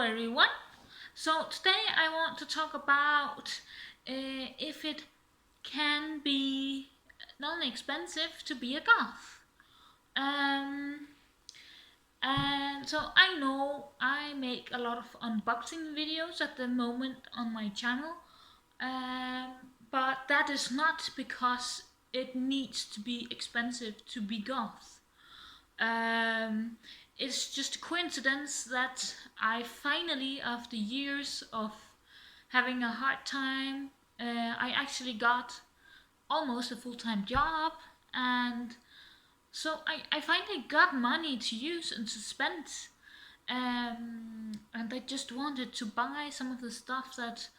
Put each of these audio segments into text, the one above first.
everyone. So today I want to talk about if it can be non-expensive to be a goth. Um, and so I know I make a lot of unboxing videos at the moment on my channel, um, but that is not because it needs to be expensive to be goth. Um, it's just a coincidence that I finally, after years of having a hard time, I actually got almost a full-time job, and so I finally got money to use and to spend. And I just wanted to buy some of the stuff that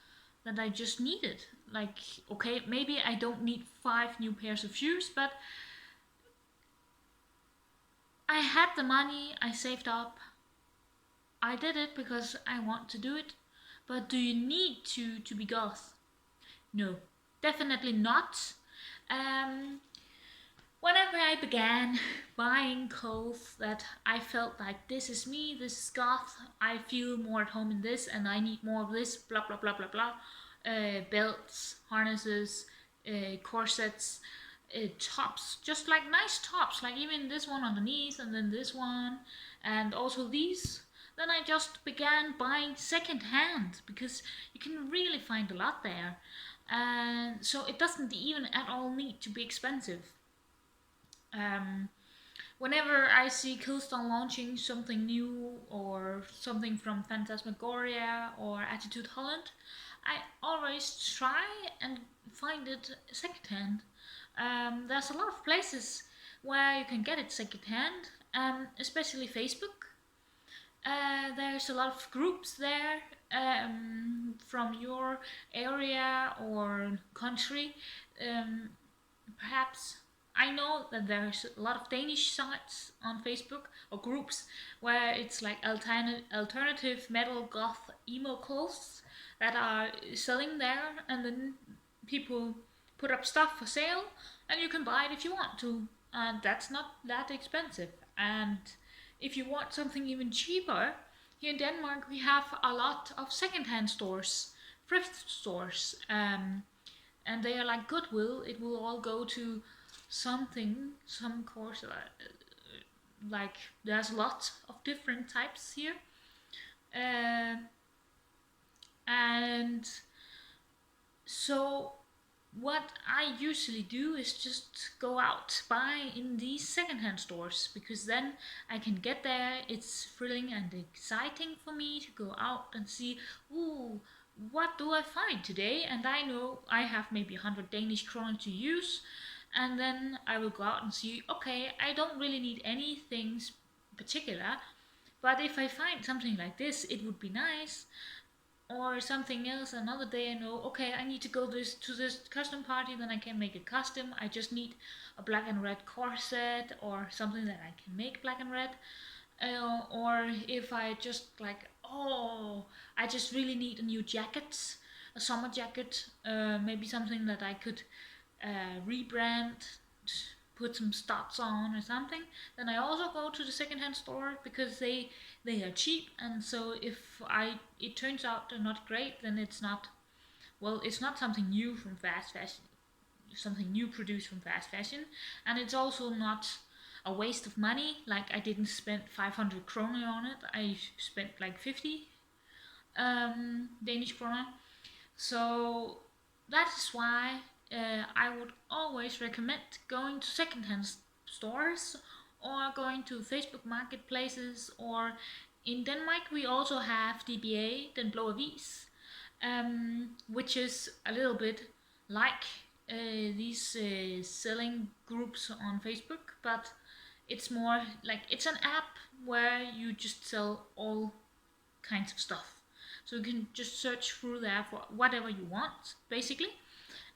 I just needed. Like, okay, maybe I don't need 5 new pairs of shoes, but I had the money, I saved up, I did it because I want to do it. But do you need to be goth? No, definitely not. Um, Whenever I began buying clothes that I felt like this is me, this is goth, I feel more at home in this and I need more of this, blah blah blah blah blah. Belts, harnesses, corsets, tops, just like nice tops, like even this one underneath and then this one, and also these. Then I just began buying second hand because you can really find a lot there. And so it doesn't even at all need to be expensive. Um, Whenever I see Killstone launching something new or something from Phantasmagoria or Attitude Holland, I always try and find it secondhand. There's a lot of places where you can get it secondhand, especially Facebook. There's a lot of groups there from your area or country. Um, Perhaps I know that there's a lot of Danish sites on Facebook or groups where it's like alternative metal goth emo clothes that are selling there, and then people put up stuff for sale, and you can buy it if you want to, and that's not that expensive. And if you want something even cheaper, here in Denmark we have a lot of secondhand stores, thrift stores. And they are like Goodwill. It will all go to something, some course. Like there's lots of different types here, uh, and so what I usually do is just go out buy in these secondhand stores because then I can get there. It's thrilling and exciting for me to go out and see, ooh, what do I find today? And I know I have maybe 100 Danish kroner to use, and then I will go out and see, okay, I don't really need anything particular, but if I find something like this, it would be nice, or something else. Another day I know, okay, I need to go to this custom party, then I can make a custom. I just need a black and red corset or something that I can make black and red. Or if I just like, oh, I just really need a new jacket, a summer jacket, maybe something that I could rebrand, put some studs on or something. Then I also go to the secondhand store because they are cheap, and so if I it turns out they're not great, then it's not, well, it's not something new from fast fashion, something new produced from fast fashion, and it's also not a waste of money. Like I didn't spend 500 kroner on it. I spent like 50 Danish kroner. So that is why I would always recommend going to secondhand stores or going to Facebook marketplaces. Or in Denmark we also have DBA, Den Blå Avis, which is a little bit like these selling groups on Facebook, but it's more like it's an app where you just sell all kinds of stuff. So you can just search through there for whatever you want, basically.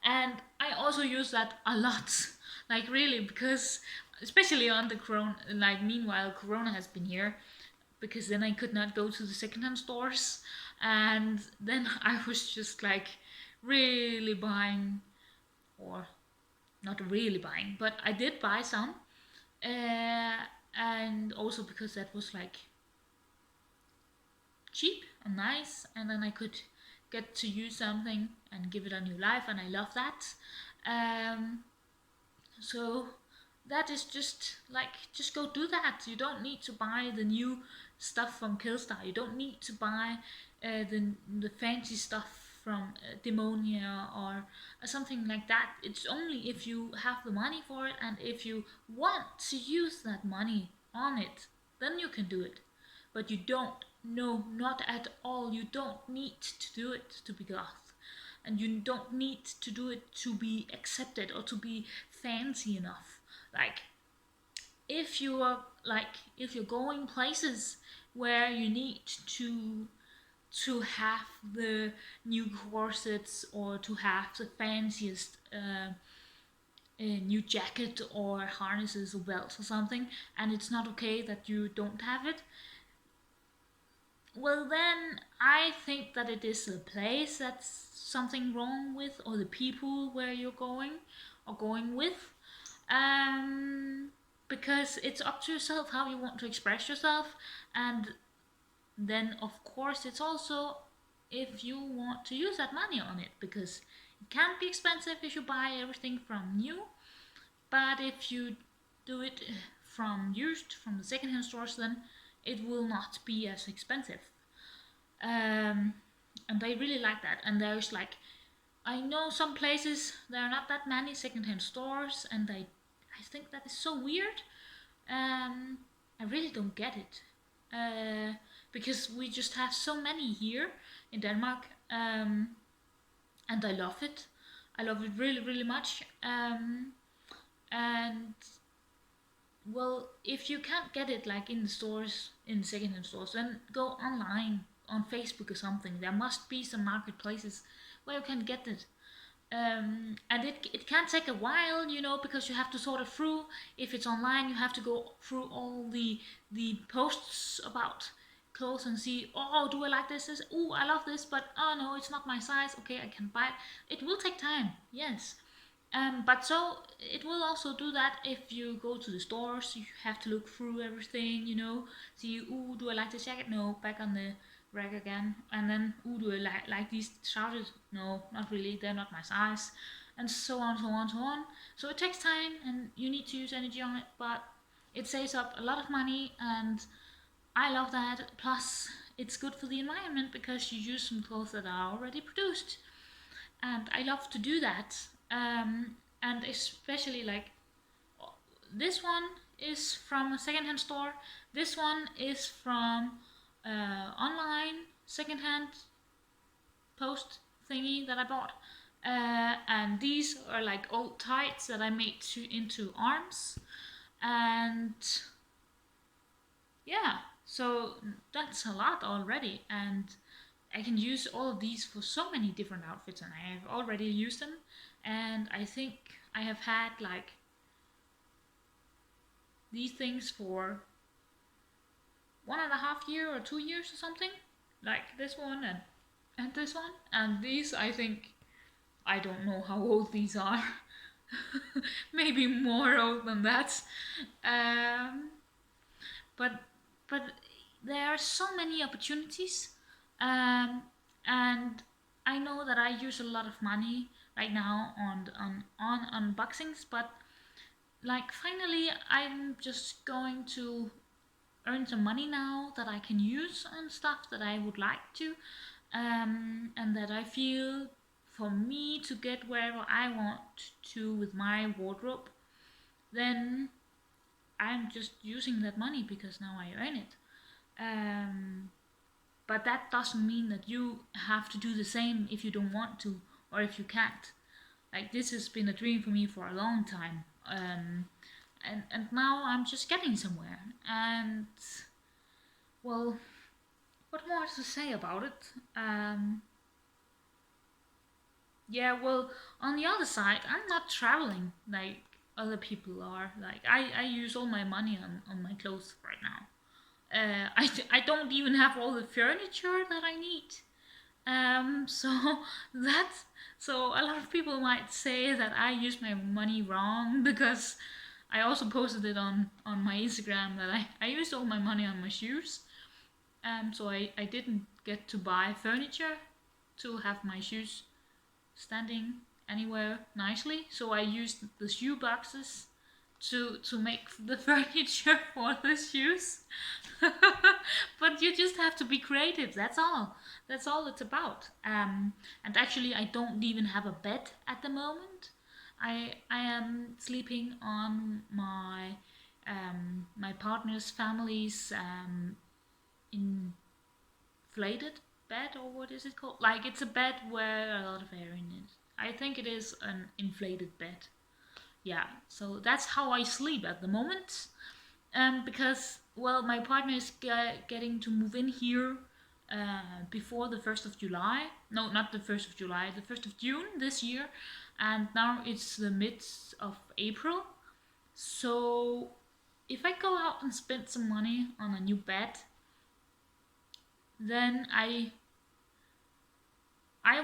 And I also use that a lot, like really, because especially on the corona, like meanwhile Corona has been here, because then I could not go to the secondhand stores, and then I was just like really buying, or not really buying, but I did buy some, and also because that was like cheap and nice, and then I could get to use something and give it a new life, and I love that. Um, so that is just like, just go do that. You don't need to buy the new stuff from Killstar. You don't need to buy the fancy stuff from Demonia or something like that. It's only if you have the money for it, and if you want to use that money on it, then you can do it. But you don't. No, not at all. You don't need to do it to be goth, and you don't need to do it to be accepted or to be fancy enough. Like, if you're going places where you need to have the new corsets or to have the fanciest new jacket or harnesses or belts or something, and it's not okay that you don't have it, well, then I think that it is the place that's something wrong with, or the people where you're going or going with. Um, because it's up to yourself how you want to express yourself, and then of course it's also if you want to use that money on it, because it can be expensive if you buy everything from new, but if you do it from used, from the secondhand stores, then it will not be as expensive. And I really like that. And there's like, I know some places there are not that many secondhand stores, and I think that is so weird. I really don't get it, because we just have so many here in Denmark, and I love it. I love it really, really much. And well, if you can't get it like in the stores, in the secondhand stores, then go online on Facebook or something. There must be some marketplaces where you can get it. And it can take a while, because you have to sort it through. If it's online, you have to go through all the posts about clothes and see, oh, do I like this? Oh, I love this, but oh no, it's not my size. Okay, I can buy it. It will take time, yes. But so it will also do that if you go to the stores. You have to look through everything, see, ooh, do I like this jacket? No, back on the rack again. And then, ooh, do I like these trousers? No, not really, they're not my size. And so on, so on, so on. So it takes time, and you need to use energy on it, but it saves up a lot of money, and I love that. Plus, it's good for the environment because you use some clothes that are already produced, and I love to do that. And especially like, this one is from a secondhand store. This one is from online secondhand post thingy that I bought. And these are like old tights that I made into arms. And yeah, so that's a lot already. And I can use all of these for so many different outfits, and I have already used them. And I think I have had like these things for 1.5 years or 2 years or something, like this one and this one. And these, I think, I don't know how old these are. Maybe more old than that. Um, but but there are so many opportunities, um, and I know that I use a lot of money right now on unboxings, but like, finally I'm just going to earn some money now that I can use on stuff that I would like to, and that I feel, for me to get wherever I want to with my wardrobe, then I'm just using that money because now I earn it. Um, but that doesn't mean that you have to do the same if you don't want to, or if you can't. Like, this has been a dream for me for a long time. And now I'm just getting somewhere. And well, what more to say about it? Yeah, well, on the other side, I'm not traveling like other people are. Like, I use all my money on my clothes right now. I don't even have all the furniture that I need. So that's, so a lot of people might say that I use my money wrong, because I also posted it on my Instagram that I used all my money on my shoes. So I didn't get to buy furniture to have my shoes standing anywhere nicely. So I used the shoe boxes to make the furniture for the shoes. But you just have to be creative. That's all. That's all it's about. And actually, I don't even have a bed at the moment. I am sleeping on my partner's family's inflated bed, or what is it called? Like, it's a bed where a lot of air in it. I think it is an inflated bed. Yeah, so that's how I sleep at the moment. Because, well, my partner is getting to move in here before the 1st of July. No, not the 1st of July, the 1st of June this year. And now it's the midst of April. So if I go out and spend some money on a new bed, then I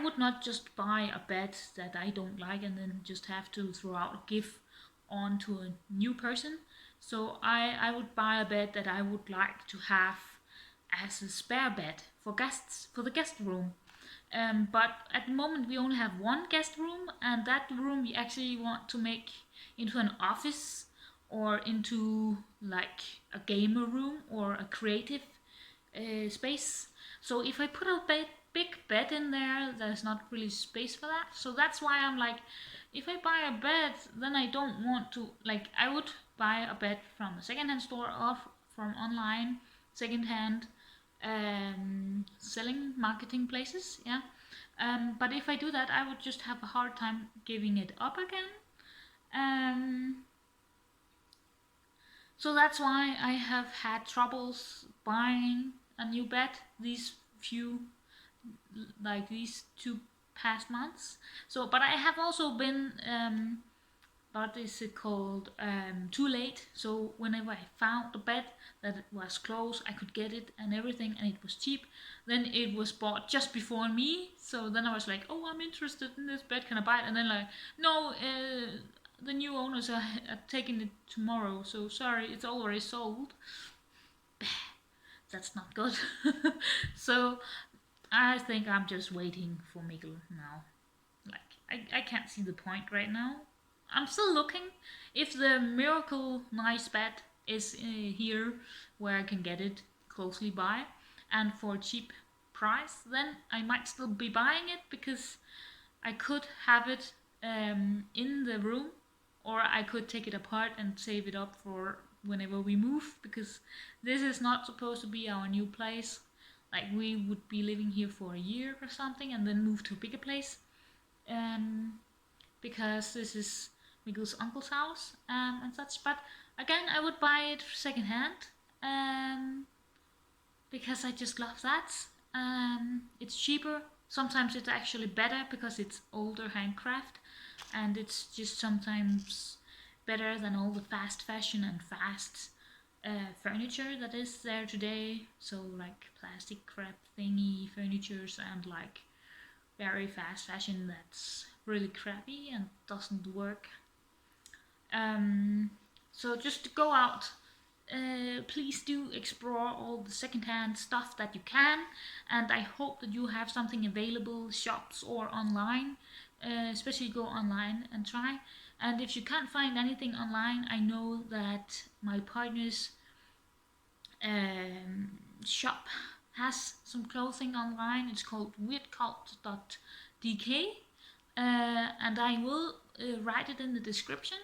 would not just buy a bed that I don't like and then just have to throw out a gift on to a new person. So I would buy a bed that I would like to have as a spare bed for guests, for the guest room. But at the moment we only have one guest room, and that room we actually want to make into an office or into like a gamer room or a creative space. So if I put a big bed in there, there's not really space for that. So that's why I'm like, if I buy a bed, then I don't want to, like, I would buy a bed from a secondhand store or from online secondhand selling marketing places. Yeah. But if I do that, I would just have a hard time giving it up again. So that's why I have had troubles buying a new bed these two past months. So, but I have also been what is it called, too late. So whenever I found a bed that was close, I could get it and everything, and it was cheap, then it was bought just before me. So then I was like, oh, I'm interested in this bed, can I buy it? And then like, no, the new owners are taking it tomorrow, so sorry, it's already sold. That's not good. So I think I'm just waiting for Mikl now. Like, I can't see the point right now. I'm still looking. If the miracle nice bed is here where I can get it closely by and for a cheap price, then I might still be buying it, because I could have it in the room, or I could take it apart and save it up for whenever we move, because this is not supposed to be our new place. Like, we would be living here for a year or something and then move to a bigger place, because this is Mikl's uncle's house and such. But again, I would buy it secondhand, because I just love that. It's cheaper. Sometimes it's actually better because it's older handcraft, and it's just sometimes better than all the fast fashion and fast furniture that is there today. So like plastic crap thingy furnitures and like very fast fashion that's really crappy and doesn't work. So just to go out, please do explore all the secondhand stuff that you can, and I hope that you have something available, shops or online. Especially go online and try. And if you can't find anything online, I know that my partner's shop has some clothing online. It's called WeirdKult.dk, and I will write it in the description.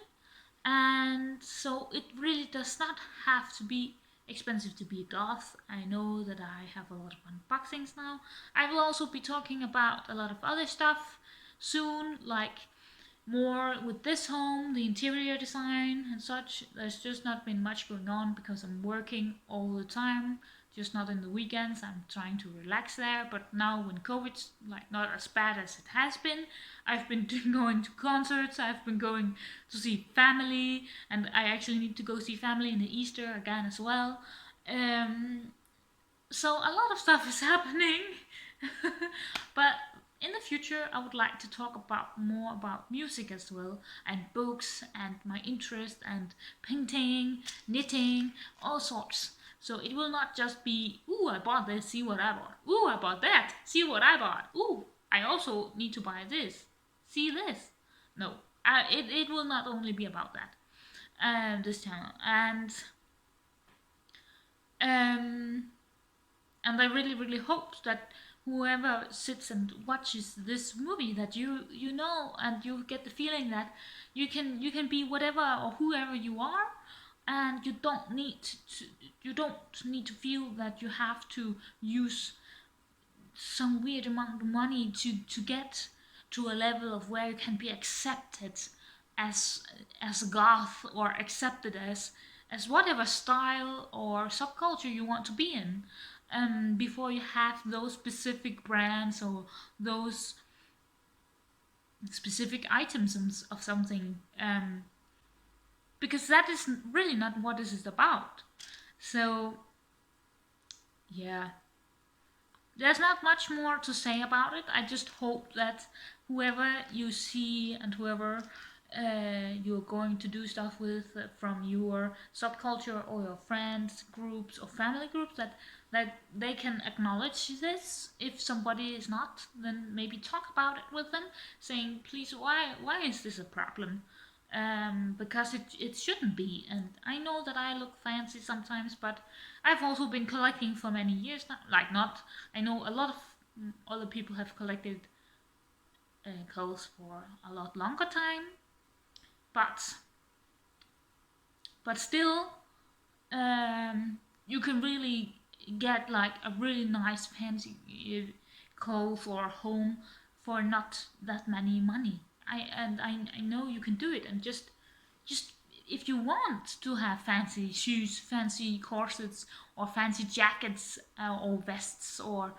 And so it really does not have to be expensive to be a goth. I know that I have a lot of unboxings now. I will also be talking about a lot of other stuff soon, like more with this home, the interior design and such. There's just not been much going on because I'm working all the time, just not in the weekends. I'm trying to relax there, but now when COVID's like not as bad as it has been, I've been going to concerts, I've been going to see family, and I actually need to go see family in the Easter again as well. So a lot of stuff is happening. But in the future I would like to talk about more about music as well, and books, and my interest, and painting, knitting, all sorts. So it will not just be, ooh, I bought this, see what I bought. Ooh, I bought that, see what I bought. Ooh, I also need to buy this, see this. No, it will not only be about that. This channel, um, and I really hope that whoever sits and watches this movie, that you know, and you get the feeling that you can be whatever or whoever you are, and you don't need to feel that you have to use some weird amount of money to get to a level of where you can be accepted as goth, or accepted as whatever style or subculture you want to be in, before you have those specific brands or those specific items of something, because that is really not what this is about. So yeah, there's not much more to say about it. I just hope that whoever you see and whoever you're going to do stuff with, from your subculture or your friends groups or family groups, that they can acknowledge this. If somebody is not, then maybe talk about it with them, saying, please, why is this a problem? Because it shouldn't be. And I know that I look fancy sometimes, but I've also been collecting for many years now. Like, not, I know a lot of other people have collected clothes for a lot longer time, but still, you can really get like a really nice fancy clothes or home for not that many money. I know you can do it, and just if you want to have fancy shoes, fancy corsets, or fancy jackets, or vests, or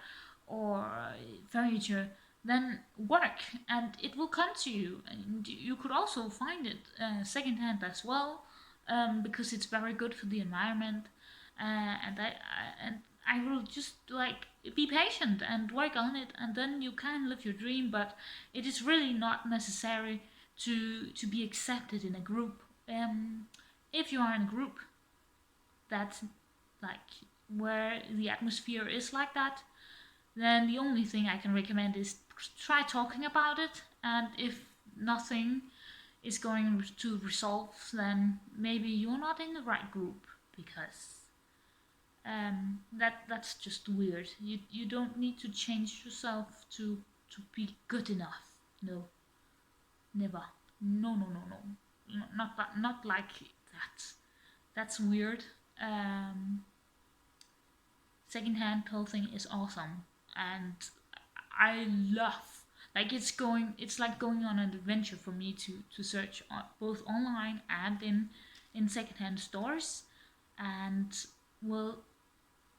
furniture, then work and it will come to you. And you could also find it secondhand as well, because it's very good for the environment. And I will just like be patient and work on it, and then you can live your dream. But it is really not necessary to be accepted in a group. If you are in a group that's like where the atmosphere is like that, then the only thing I can recommend is try talking about it. And if nothing is going to resolve, then maybe you're not in the right group, because that's just weird. You don't need to change yourself to be good enough. No, never. No. Not like that. That's weird. Um, Secondhand clothing is awesome, and I love, like, it's like going on an adventure for me to search both online and in secondhand stores. And well,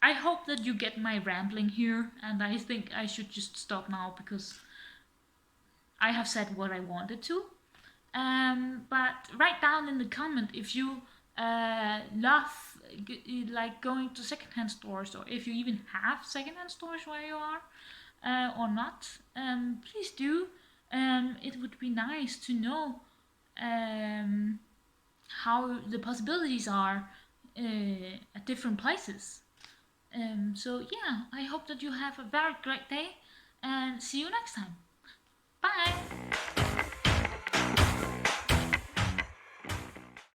I hope that you get my rambling here, and I think I should just stop now because I have said what I wanted to. But write down in the comment if you love like going to secondhand stores, or if you even have secondhand stores where you are, or not. Please do. It would be nice to know um, how the possibilities are at different places. So yeah, I hope that you have a very great day, and see you next time. Bye!